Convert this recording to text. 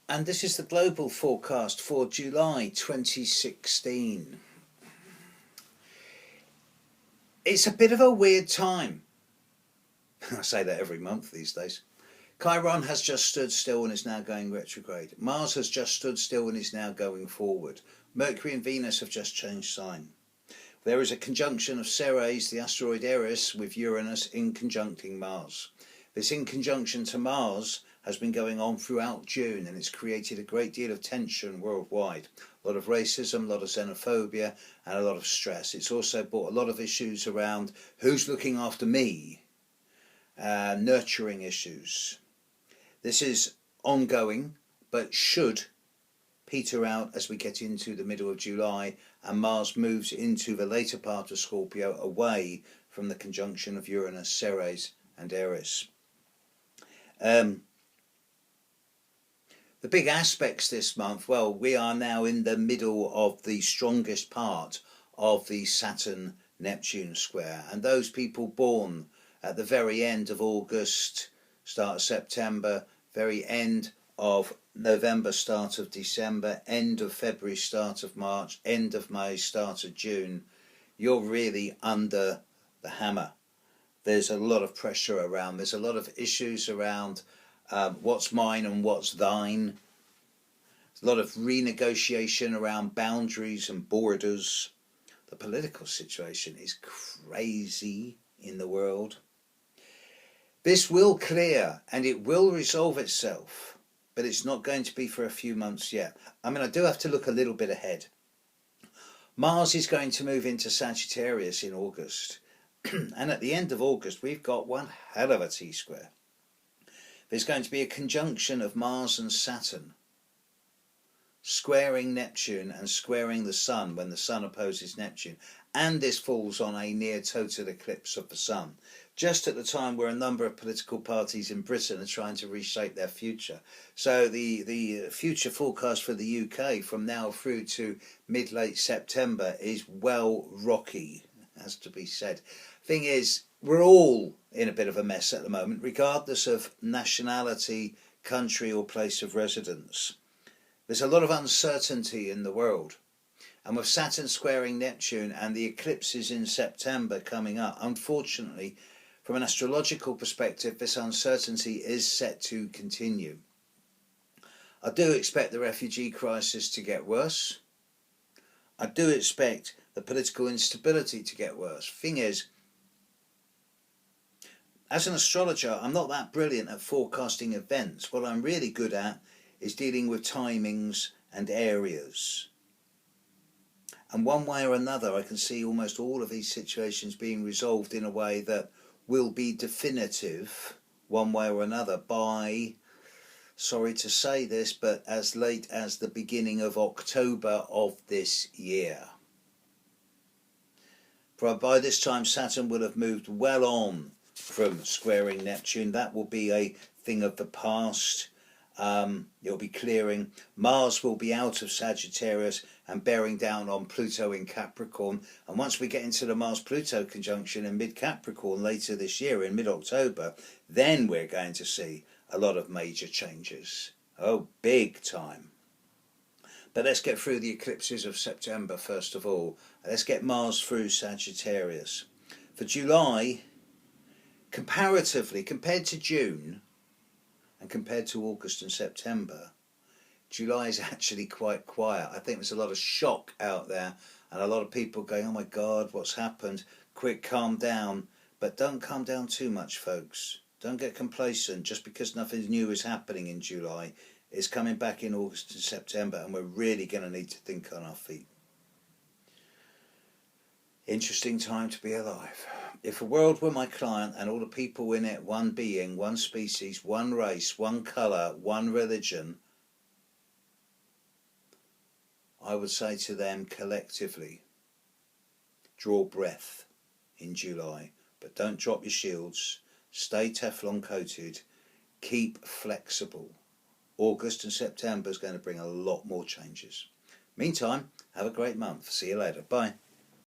And this is the global forecast for July 2016. It's a bit of a weird time. I say that every month these days. Chiron has just stood still and is now going retrograde. Mars has just stood still and is now going forward. Mercury and Venus have just changed sign. There is a conjunction of Ceres, the asteroid Eris, with Uranus in conjuncting Mars. This in conjunction to Mars has been going on throughout June, and it's created a great deal of tension worldwide. A lot of racism, a lot of xenophobia, and a lot of stress. It's also brought a lot of issues around who's looking after me, nurturing issues. This is ongoing, but should peter out as we get into the middle of July and Mars moves into the later part of Scorpio, away from the conjunction of Uranus, Ceres and Eris. The big aspects this month, well, we are now in the middle of the strongest part of the Saturn-Neptune square, and those people born at the very end of August, start of September, very end of November, start of December, end of February, start of March, end of May, start of June, you're really under the hammer. There's a lot of pressure around. There's a lot of issues around what's mine and what's thine. There's a lot of renegotiation around boundaries and borders. The political situation is crazy in the world. This will clear and it will resolve itself, but it's not going to be for a few months yet. I mean, I do have to look a little bit ahead. Mars is going to move into Sagittarius in August. And at the end of August, we've got one hell of a T-square. There's going to be a conjunction of Mars and Saturn, squaring Neptune and squaring the Sun when the Sun opposes Neptune. And this falls on a near total eclipse of the Sun, just at the time where a number of political parties in Britain are trying to reshape their future. So the future forecast for the UK from now through to mid-late September is well rocky, has to be said. Thing is, we're all in a bit of a mess at the moment, regardless of nationality, country or place of residence. There's a lot of uncertainty in the world. And with Saturn squaring Neptune and the eclipses in September coming up, unfortunately, from an astrological perspective, this uncertainty is set to continue. I do expect the refugee crisis to get worse. I do expect the political instability to get worse. Thing is, as an astrologer, I'm not that brilliant at forecasting events. What I'm really good at is dealing with timings and areas. And one way or another, I can see almost all of these situations being resolved in a way that will be definitive, one way or another, by, sorry to say this, but as late as the beginning of October of this year. By this time, Saturn will have moved well on from squaring Neptune. That will be a thing of the past. It'll be clearing. Mars will be out of Sagittarius and bearing down on Pluto in Capricorn. And once we get into the Mars-Pluto conjunction in mid-Capricorn later this year, in mid-October, then we're going to see a lot of major changes. Oh, big time. But let's get through the eclipses of September first of all. Let's get Mars through Sagittarius. For July, comparatively, compared to June and compared to August and September, July is actually quite quiet. I think there's a lot of shock out there and a lot of people going, oh my God, what's happened? Quick, calm down. But don't calm down too much, folks. Don't get complacent just because nothing new is happening in July. It's coming back in August and September, and we're really going to need to think on our feet. Interesting time to be alive. If the world were my client and all the people in it, one being, one species, one race, one colour, one religion, I would say to them collectively, draw breath in July, but don't drop your shields, stay Teflon coated, keep flexible. August and September is going to bring a lot more changes. Meantime, have a great month. See you later. Bye.